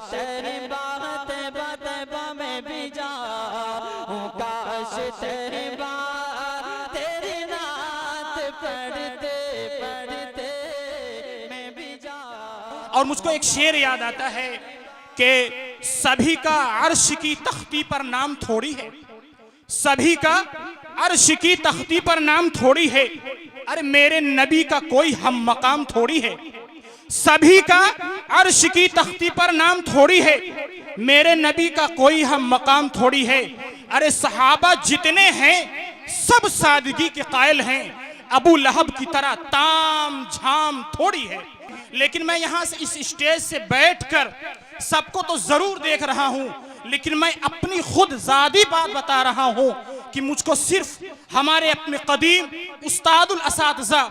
तेरी बात बतबा में भी जाऊं, काश तेरी बात तेरी नात पढ़ते पढ़ते मैं भी जाऊं। और मुझको एक शेर याद आता है कि सभी का अर्श की तख्ती पर नाम थोड़ी है, सभी का अर्श की तख्ती पर नाम थोड़ी है, अरे मेरे नबी का कोई हम मकाम थोड़ी है। सभी का अर्श की तख्ती पर नाम थोड़ी है, मेरे नबी का कोई हम मकाम थोड़ी है। अरे सहाबा जितने हैं सब सादगी के कायल हैं, अबू लहब की तरह ताम झाम थोड़ी है। लेकिन मैं यहां से इस स्टेज से बैठकर सबको तो जरूर देख रहा हूं, लेकिन मैं अपनी खुद ज़ाती बात बता रहा हूं कि मुझको सिर्फ हमारे अपने कदीम उस्तादुल असातिज़ा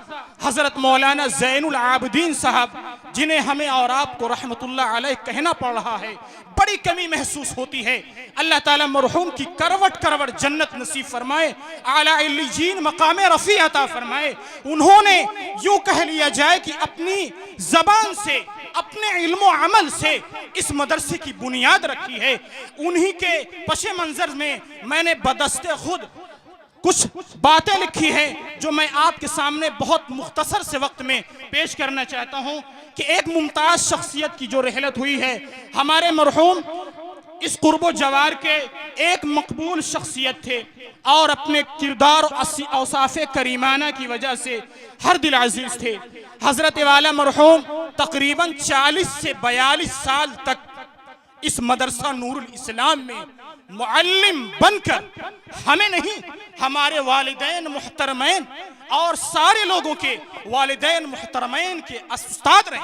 हज़रत मौलाना ज़ैनुल आबिदीन साहब, जिन्हें हमें और आपको रहमतुल्लाह अलैह कहना पड़ रहा है, बड़ी कमी महसूस होती है। अल्लाह ताला मरहूम की करवट करवट जन्नत नसीब फरमाए, आला इल्लीजीन मकाम रफ़ी अता फरमाए। उन्होंने यूं कह लिया जाए कि अपनी ज़बान से, अपने इल्म अमल से इस मदरसे की बुनियाद रखी है। उन्हीं के पशे मंजर में मैंने बदस्ते खुद कुछ बातें लिखी हैं जो मैं आपके सामने बहुत मुख्तसर से वक्त में पेश करना चाहता हूं कि एक मुमताज शख्सियत की जो रहलत हुई है, हमारे मरहूम इस कुर्बो जवार के एक मकबूल शख्सियत थे और अपने किरदार और औसाफ़े करीमाना की वजह से हर दिल अजीज थे। हजरत वाला मरहूम तकरीबन 40 से 42 साल तक इस मदरसा नूरुल इस्लाम में मुअल्लिम बनकर हमें नहीं, हमारे वालिदैन मुहतरमैन और सारे लोगों के वालिदैन मुहतरमैन के उस्ताद रहे।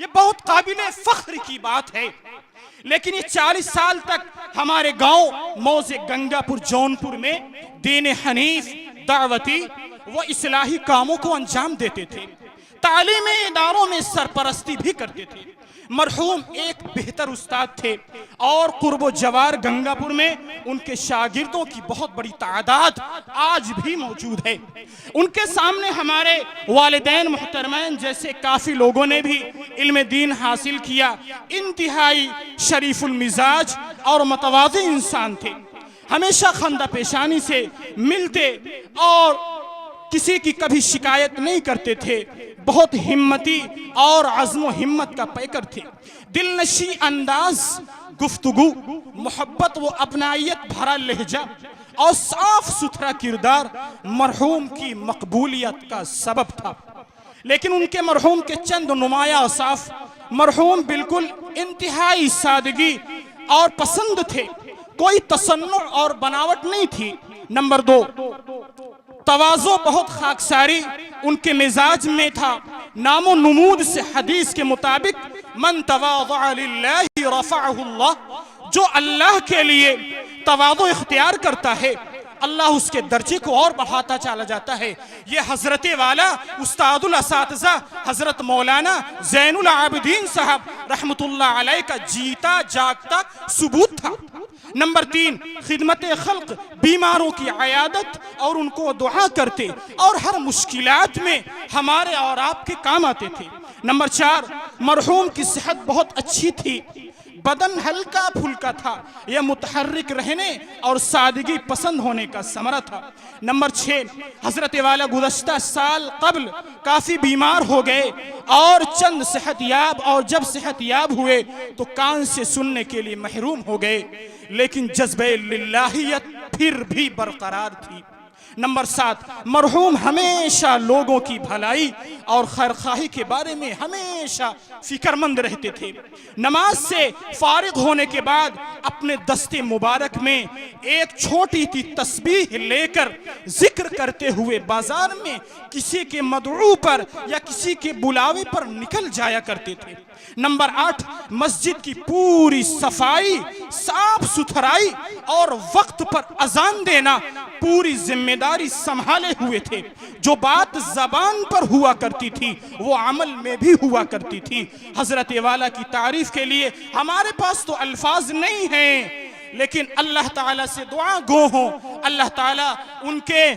ये बहुत काबिले फख्र की बात है। लेकिन ये 40 साल तक हमारे गांव मौजे गंगापुर जौनपुर में दीन हनीफ, दावती व इस्लाही कामों को अंजाम देते थे, तालीमी इदारों में सरपरस्ती भी करते थे। मरहूम एक बेहतर उस्ताद थे और कुर्बो जवार गंगापुर में उनके शागिर्दों की बहुत बड़ी तादाद आज भी मौजूद है। उनके सामने हमारे वालिदैन मुहतरमैन जैसे काफ़ी लोगों ने भी इल्म दीन हासिल किया। इंतहाई शरीफुल मिजाज और मतवाज़ी इंसान थे, हमेशा खंदा पेशानी से मिलते और किसी की कभी शिकायत नहीं करते थे। बहुत हिम्मती और अज़्म हिम्मत का पैकर थे। दिलनशी अंदाज गुफ्तगू, मोहब्बत व अपनायत भरा लहजा और साफ सुथरा किरदार मरहूम की मकबूलियत का सबब था। लेकिन उनके मरहूम के चंद नुमाया औसाफ, मरहूम बिल्कुल इंतहाई सादगी और पसंद थे, कोई तसन्नुअ और बनावट नहीं थी। नंबर 2, तवाज़ो बहुत खाकसारी उनके मिजाज में था। नामो नमूद से हदीस के मुताबिक मन तवाज़अ लिल्लाहि रफ़अहुल्लाह, जो अल्लाह के लिए तवाज़ो इख्तियार करता है अल्लाह उसके दर्जे को और बढ़ाता चला जाता है। ये हजरत वाला उस्तादुल असातिज़ा हजरत मौलाना ज़ैनुल आबिदीन साहब रहमतुल्लाह अलैह का जीता जागता सबूत था। नंबर 3, खिदमत खल्क, बीमारों की अयादत और उनको दुआ करते और हर मुश्किलात में हमारे और आपके काम आते थे। नंबर 4, मरहूम की सेहत बहुत अच्छी थी, बदन हल्का फुल्का था, यह मुतहर्रिक रहने और सादगी पसंद होने का समरा था। नंबर 6, हजरत वाला गुज़श्ता साल कबल काफ़ी बीमार हो गए और चंद सेहतयाब, और जब सेहतयाब हुए तो कान से सुनने के लिए महरूम हो गए, लेकिन जज्बे लिल्लाहियत फिर भी बरकरार थी। नंबर 7, मरहूम हमेशा लोगों की भलाई और खैरखाही के बारे में हमेशा फिक्रमंद रहते थे। नमाज से फारिग होने के बाद अपने दस्ते मुबारक में एक छोटी सी तस्बीह लेकर जिक्र करते हुए बाजार में किसी के मदऊ पर या किसी के बुलावे पर निकल जाया करते थे। नंबर 8, मस्जिद की पूरी सफाई, साफ सुथराई और वक्त पर अजान देना पूरी जिम्मेदारी संभाले हुए थे। जो बात जबान पर हुआ करती थी वो अमल में भी हुआ करती थी। हजरत वाला की तारीफ के लिए हमारे पास तो अल्फाज नहीं हैं, लेकिन अल्लाह ताला से दुआ गो हो, अल्लाह ताला उनके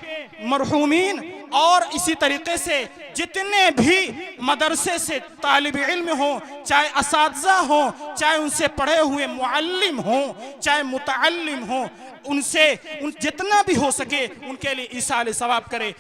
मरहूमीन और इसी तरीके से जितने भी मदरसे से तालिब इल्म हो, चाहे असातिज़ा हो, चाहे उनसे पढ़े हुए मुअल्लिम हो, चाहे मुतअल्लिम हो, उनसे जितना भी हो सके उनके लिए ईसाल सवाब करे।